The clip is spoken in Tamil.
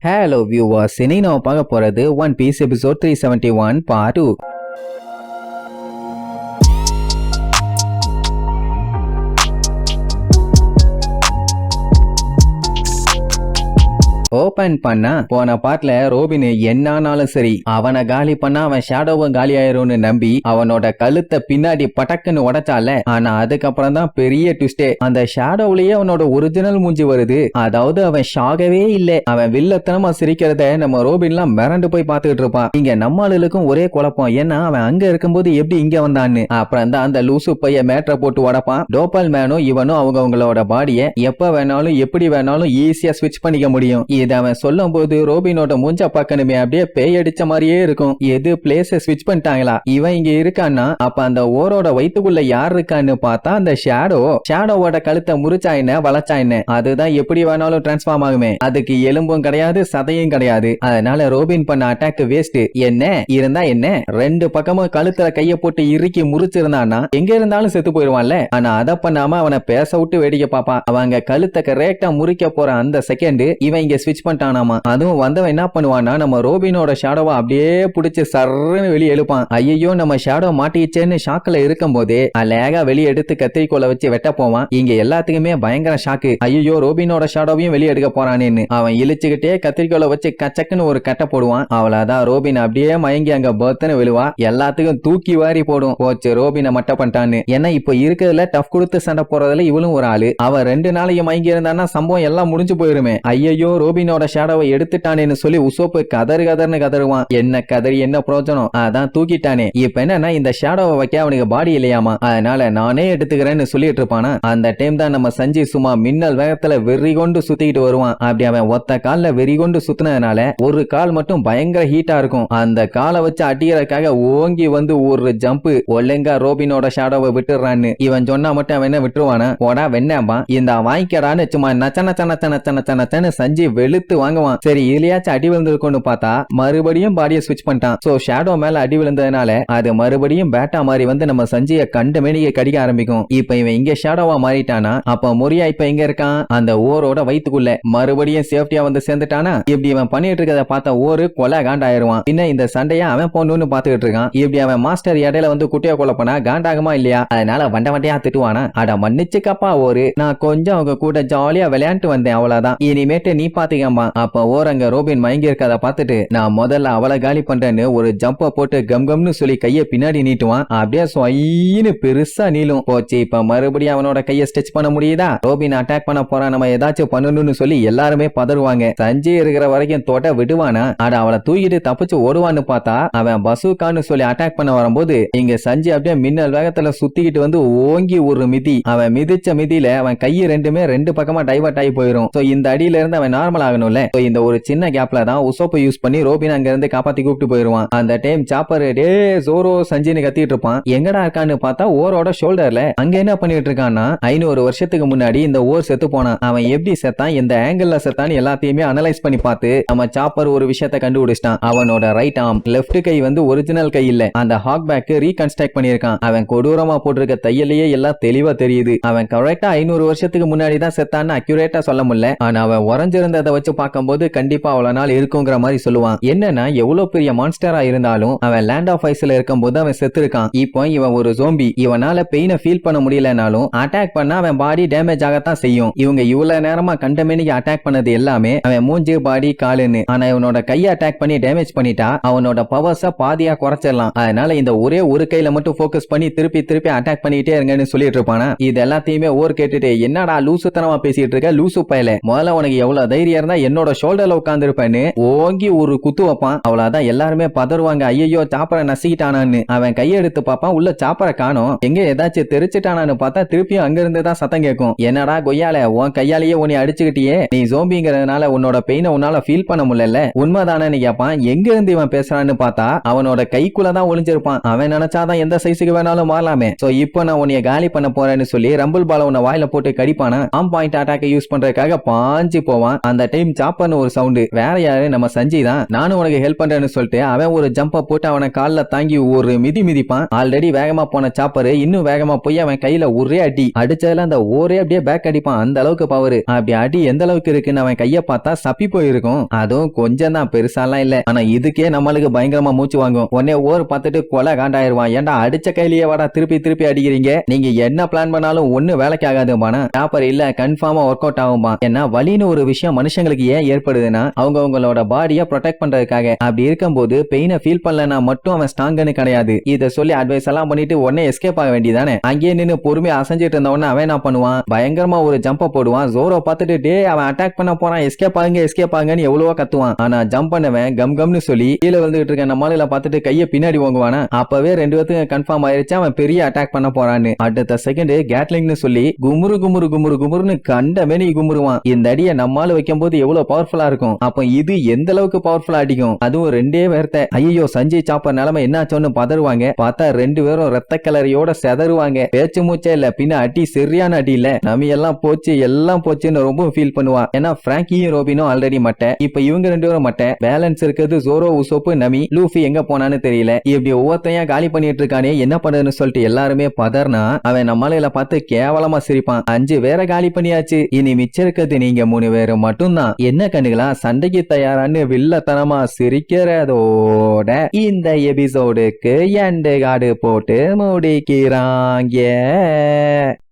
Hello viewers, இன்னைக்கு நம்ம பார்க்க போறது One Piece episode 371 part 2. Open பண்ணா போன பார்ட்ல ரோபின் என்னானாலும் சரி அவனை காலி பண்ணா அவன் ஷேடோவும் காலி ஆயிரும்னு நம்பி அவனோட கழுத்தை பின்னாடி பட்டக்குன்னு உடைச்சால. ஆனா அதுக்கப்புறம் தான் பெரிய ட்விஸ்டே. அந்த ஷேடோவிலேயே அவனோட ஒரிஜினல் மூஞ்சி வருது. அதாவது அவன் ஷாகவே இல்ல. அவன் வில்லத்தனமா சிரிக்கிறத நம்ம ரோபின்லாம் மிரண்டு போய் பாத்துக்கிட்டு இருப்பான். இங்க நம்மளுக்கும் ஒரே குழப்பம், ஏன்னா அவன் அங்க இருக்கும்போது எப்படி இங்க வந்தான்னு. அப்புறம் தான் அந்த லூசு பைய மேட்ரை போட்டு உடப்பான். டோப்பல் மேனும் இவனும் அவங்களோட பாடிய எப்ப வேணாலும் எப்படி வேணாலும் ஈஸியா ஸ்விட்ச் பண்ணிக்க முடியும். இத அவன் சொல்லும் போது ரோபினோட மூஞ்ச பார்க்கணுமே அப்படியே பேய் அடிச்ச மாதிரியே இருக்கும். எது பிளேஸ ஸ்விட்ச் பண்ணிட்டாங்களா, இவன் இங்க இருக்கான்னா அப்ப அந்த ஓரோட வயித்துக்குள்ள யார் இருக்கான்னு பார்த்தா அந்த ஷேடோவோட கழுத்தை முறிச்சா என்ன வளைச்சா என்ன, அதுதான் எப்படி வேணாலும் டிரான்ஸ்ஃபார்ம் ஆகுமே. அதுக்கு எலும்பும் கிடையாது சதையும் கிடையாது. அதனால ரோபின் பண்ண அட்டாக் வேஸ்ட். என்ன இருந்தா என்ன, ரெண்டு பக்கமும் கழுத்துல கைய போட்டு இறுக்கி முறிச்சிருந்தான்னா எங்க இருந்தாலும் செத்து போயிருவான்ல. ஆனா அதை பண்ணாம அவனை பேச விட்டு வேடிக்கை பாப்பான். அவங்க கழுத்தை கரெக்டா முறிக்க போற அந்த செகண்ட் இவன் இங்க ஸ்விட்ச் பண்ணிட்டானாமா. அதுவும் வந்தவன் என்ன பண்ணுவான்னா நம்ம ரோபினோட ஷேடோவை அப்படியே பிடிச்சு சர்ன்னு வெளியே எழுப்பான். ஐயோ நம்ம ஷேடோ மாட்டிச்சேன்னு ஷாக்ல இருக்கும் போதே அழகா வெளியே எடுத்து கத்திரிக்கோலை வச்சு வெட்ட போவான். இங்க எல்லாத்துக்குமே பயங்கர ஷாக்கு. ஐயோ ரோபினோட ஷேடோவையும் வெளியே எடுக்க போறானேன்னு அவன் இழிச்சுக்கிட்டே கத்திரிக்கோலை வச்சு கச்சக்குன்னு ஒரு கட்டை போடுவான். அவ்வளவுதான் ரோபின் அப்படியே மயங்கி அங்க பர்த்னு விழுவா. எல்லாத்துக்கும் தூக்கி வாரி போடும். போச்சு ரோபினை மட்ட பண்ணிட்டான்னு. ஏன்னா இப்ப இருக்கிறதுல டஃப் கொடுத்து சண்டை போறதுல இவளும் ஒரு ஆளு. அவன் 2 நாளைக்கு மயங்கி இருந்தான்னா சம்பவம் எல்லாம் முடிஞ்சு போயிருமே. ஐயோ ரோபினோட ஷேடோவை எடுத்துட்டானேன்னு சொல்லி உசோப்பு கதர்னு கதறுவான். என்ன கதறி என்ன பிரயோஜனம், அதான் தூக்கிட்டானே. இப்ப என்னன்னா இந்த ஷேடோவை வைக்க அவனுக்கு பாடி இல்லையாமா, அதனால நானே எடுத்துக்கிறேன்னு சொல்லிட்டு இருப்பானா. அந்த டைம் தான் நம்ம சஞ்சய் சும்மா மின்னல் வேகத்துல வெறி கொண்டு சுத்திக்கிட்டு வருவான். அப்படி அவன் ஒத்த கால்ல வெறி கொண்டு சுத்தினதுனால ஒரு கால் மட்டும் பயங்கர ஹீட்டா இருக்கும். அந்த காலை வச்சு அடிக்கிறதுக்காக ஓங்கி வந்து ஒரு ஜம்ப் ஒழுங்கா ரோபினோட ஷேடோவை விட்டுறான்னு இவன் சொன்னா மட்டும் அவன் என்ன விட்டுருவானா. போடா வெண்ணாம்பா இந்த வாங்கிக்கடான்னு சும்மா நச்சன சஞ்சய் வெளுத்து வாங்குவான். சரி இதுலயாச்சும் அடி விழுந்திருக்கும்னு பார்த்தா மறுபடியும் பாடியை ஸ்விட்ச் பண்ணிட்டான். சோ ஷேடோ மேல அடி விழுந்ததுனால அது மறுபடியும் பேட்டா மாதிரி வந்து நம்ம சஞ்சய கண்ட மேனிக்க கடிக்க ஆரம்பிக்கும். இப்ப இவன் இங்க ஷேடோவா மாறிட்டானா அப்ப மொரியா இப்ப எங்க இருக்கான், அந்த ஓரோட வயித்துக்குள்ள. மறுபடியும் சேஃப்டியா வந்து சேர்ந்துட்டானா. இப்படி அவன் பண்ணிட்டு இருக்கத பார்த்த ஓரு கொலை காண்டாயிருவான். பின்ன இந்த சண்டையா அவன் போன்னு பாத்துக்கிட்டு இருக்கான். இப்படி அவன் மாஸ்டர் இடையில வந்து குட்டியா கொலை பண்ணா காண்டாகுமா இல்லையா, அதனால வண்டையா திட்டுவானா. அட மன்னிச்சுக்கப்பா ஓரு, நான் கொஞ்சம் அவங்க கூட ஜாலியா விளையாண்டு வந்தேன், அவ்வளவுதான், இனிமேட்டு நீ பாத்துக்கம்மா. அப்ப ஓரங்க ரோபின் மயங்கி இருக்கத பார்த்துட்டு நான் முதல்ல அவளை காலி பண்றேன்னு ஒரு ஜம்ப போட்டு கம்னு சொல்லி கைய பின்னாடி நீட்டுவான். அப்படியே சொயின்னு பெருசா நீளும். போச்சு இப்ப மறுபடியும் அவனோட கைய ஸ்ட்ரெச் பண்ண முடியுதா. ரோபின் அட்டாக் பண்ண போறான், நம்ம ஏதாச்சும் பண்ணணும்னு சொல்லி எல்லாருமே பதறுவாங்க. சஞ்சய் இருக்கிற வரைக்கும் தொட விடுவானா. அட அவளை தூக்கிட்டு தப்பிச்சு ஓடுவான்னு பார்த்தா அவன் பசுக்கான்னு சொல்லி அட்டாக் பண்ண வரும்போது இங்க சஞ்சய் அப்படியே மின்னல் வேகத்துல சுத்திக்கிட்டு வந்து ஓங்கி ஒரு மிதி. அவன் மிதிச்ச மிதியில அவன் கையை ரெண்டுமே 2 பக்கமா டைவர்ட் ஆகி போயிரும். இந்த அடியில இருந்து அவன் நார்மல் ஆகணும்ல. இந்த ஒரு சின்ன கேப்ல தான் உசோப்பை யூஸ் பண்ணி ரோபின் அங்க இருந்து காப்பாத்தி கூப்பிட்டு போயிருவான். அந்த டைம் சாப்பர் டே ஜோரோ சஞ்சின்னு கத்திட்டு இருப்பான். எங்கடா இருக்கான்னு பார்த்தா ஓரோட ஷோல்டர்ல. அங்க என்ன பண்ணிட்டு இருக்கான்னா 500 வருஷத்துக்கு முன்னாடி இந்த ஓர் செத்து போனான். அவன் எப்படி செத்தான், எந்த ஆங்கிள் செத்தான் எல்லாத்தையுமே அனலைஸ் பண்ணி பார்த்து நம்ம சாப்பர் ஒரு விஷயத்தை கண்டுபிடிச்சிட்டான். அவனோட ரைட் ஆர்ம் லெப்ட் கை வந்து ஒரிஜினல் கை இல்ல, அந்த ஹாக் பேக் ரீகன்ஸ்ட்ரக்ட் பண்ணிருக்கான். அவன் கொடூரமா போட்டிருக்க தையலையே எல்லாம் தெளிவா தெரியுது. அவன் கரெக்டா 500 வருஷத்துக்கு முன்னாடி தான் செத்தான்னு அக்யூரேட்டா சொல்ல முடியல. ஆனா அவன் உறைஞ்சிருந்ததை வச்சு பார்க்கும்போது கண்டிப்பா அவ்வளவு நாள் இருக்குங்கிற மாதிரி சொல்லுவான். என்னன்னா எவ்வளவு பெரிய மான்ஸ்டரா இருந்தாலும் அவன் லேண்ட் ஆஃப் ஐஸ்ல இருக்கும்போது அவன் செத்து இருக்கான். இப்போ இவன் ஒரு ஜோம்பி. இவனால பெயினை ஃபீல் பண்ண முடியலனாலும் அட்டாக் பண்ணா அவன் பாடி டேமேஜ் ஆகத்தான் செய்யும். இவங்க இவ்வளவு நேரமா கண்டமேனிக்கு அட்டாக் பண்ணது எல்லாமே அவன் மூஞ்சி பாடி காலுன்னு. ஆனா இவனோட கையை அட்டாக் பண்ணி டேமேஜ் பண்ணிட்டா அவனோட பவர்ஸ பாதியா குறைச்சிடலாம். அதனால இந்த ஒரே ஒரு கையில மட்டும் போக்கஸ் பண்ணி திருப்பி அட்டாக் பண்ணிட்டே இருங்கன்னு சொல்லிட்டு இருப்பானா. இது எல்லாத்தையுமே ஓர் கேட்டுட்டு என்னடா லூசுத்தனமா பேசிட்டு இருக்க லூசு பயல, முதல்ல உனக்கு எவ்வளவு தைரியம் இருந்தா என்னோட ஷோல்டர்ல உட்கார்ந்து இருப்பேன்னு ஓங்கி ஒரு குத்து வைப்பான். அவ்வளவுதான் எல்லாருமே பதறுவாங்க. ஐயோ சாப்பரை நசிக்கிட்டானான்னு. அவன் கையெடுத்து பார்ப்பான், உள்ள சாப்பரை காணோம். எங்க ஏதாச்சும் தெரிச்சிட்டானான்னு பார்த்தா திருப்பியும் அங்க இருந்து தான் சத்தம் கேட்கும். என்னடா கொய்யால உன் கையாலேயே உன்னை அடிச்சுக்கிட்டியே, நீ ஜோம்பிங்கிறதுனால உன்னோட பெயினை உன்னால ஃபீல் பண்ண முடியல உண்மைதானு கேட்பான். எங்க இருந்து இவன் பேசுறான்னு பார்த்தா அவனோட கைக்குள்ளதான் ஒளிஞ்சிருப்பான். அவன் நினைச்சாதான் எந்த சைஸுக்கு வேணாலும் மாறலாமே. சோ இப்போ நான் உன்னைய காலி பண்ண போறேன்னு சொல்லி ரம்பிள் பால உன்னை வாயில போட்டு கடிப்பானா. ஆம் பாயிண்ட் அட்டாக் யூஸ் பண்றதுக்காக பாஞ்சு போவான். அந்த டைம் சாப்பான்னு ஒரு சவுண்டு. வேற யாரு, நம்ம சஞ்சய் தான். நானும் உனக்கு ஹெல்ப் பண்றேன்னு சொல்லிட்டு அவன் ஒரு ஜம்ப போட்டு அவனை கால்ல தாங்கி ஒரு மிதி மிதிப்பான். ஆல்ரெடி வேகமா போன சாப்பரு இன்னும் வேகமா போய் அவன் கையில ஒரே அடி அடிச்சதுல அந்த ஒரே அப்படியே பேக் அடிப்பான். அந்த அளவுக்கு பவர். அப்படி அடி எந்த அளவுக்கு இருக்குன்னு அவன் கைய பார்த்தா சப்பி போயிருக்கும். அதுவும் கொஞ்சம் தான், பெருசாலாம் இல்ல. ஆனா இதுக்கே நம்மளுக்கு பயங்கரமா மூச்சு வாங்கும். உடனே ஓர் பார்த்துட்டு கொலை காண்டாயிருவான். ஏன்டா அடிச்ச கையிலேயே வாடா திருப்பி திருப்பி அடிக்கிறீங்க, நீங்க என்ன பிளான் பண்ணாலும் ஒண்ணு வேலைக்கு ஆகாதுமானா. சாப்பர் இல்ல, கன்ஃபார்மா ஒர்க் அவுட் ஆகுமா. ஏன்னா வலின்னு ஒரு விஷயம் மனுஷங்களுக்கு ஏன் ஏற்படுதுன்னா அவங்களோட பாடியை ப்ரொடெக்ட் பண்றதுக்காக. அப்படி இருக்கும்போது பெயினை ஃபீல் பண்ணலனா மட்டும் அவன் ஸ்ட்ராங்கன்னு கிடையாது. இதை சொல்லி அட்வைஸ் எல்லாம் பண்ணிட்டு உடனே எஸ்கேப் ஆக வேண்டியதானே. அங்கேயே நின்று பொறுமையா அசைஞ்சிட்டு இருந்தவன அவன் என்ன பண்ணுவான், பயங்கரமா ஒரு ஜம்ப போடுவான். ஜோரோ பார்த்துட்டு டே அவன் அட்டாக் பண்ண போறான், எஸ்கேப் ஆகுங்கன்னு எவ்வளவோ கத்துவான். ஆனா ஜம்ப் பண்ணவன் கம் கம்னு சொல்லி கீழே வந்துட்டு இருக்க நம்மளால பார்த்துட்டு கையை பின்னாடி வாங்குவானா. அப்பவே ரெண்டு பேத்துக்கு கன்ஃபார்ம் ஆயிருச்சு அவன் பெரிய அட்டாக் பண்ண போறான்னு. அடுத்த செகண்ட் கேட்லிங்னு சொல்லி குமுறு குமுறு குமுறு குமுறுன்னு கண்ட மேனி குமுறுவான். இந்த அடியை நம்மால வைக்கும் போது எவ்வளவு பவர்ஃபுல்லா இருக்கும். அப்ப இது எந்த அளவுக்கு பவர்ஃபுல்லா அடிக்கும். அதுவும் ரெண்டே வேர்த்த. ஐயோ சஞ்சய் சாப்பர் நிலைமை என்னாச்சோன்னு பதறுவாங்க. பார்த்தா ரெண்டு பேரும் ரத்த கலரியோட செதறுவாங்க. பேச்சு மூச்சே இல்ல. பின்ன அடி சரியான அடி இல்ல. நம்ம எல்லாம் போச்சுன்னு ரொம்ப ஃபீல் பண்ணுவான். ஏன்னா பிராங்கியும் ரோபினும் ஆல்ரெடி மட்டை. இப்ப இவங்க ரெண்டு பேரும் மட்டை. பேலன்ஸ் இருக்கிறது ஜோரோ, உசோப்பு, நமி. லூஃபி எங்க போனான்னு தெரியல. இப்படி ஒவ்வொருத்தையா காலி பண்ணிட்டு இருக்கானே, என்ன பண்ணுன்னு சொல்லிட்டு எல்லாருமே பதர்னா அவன் நம்மளையில பார்த்து கேவலமா சிரிப்பான். 5 பேரை காலி பண்ணியாச்சு, இனி மிச்சம் இருக்கிறது நீங்க 3 பேரு மட்டும்தான். என்ன கண்ணுகளா, சண்டைக்கு தயாரான்னு வில்லத்தனமா சிரிக்கிறதோட இந்த எபிசோடுக்கு எண்டு கார்டு போட்டு முடிக்கிறாங்க.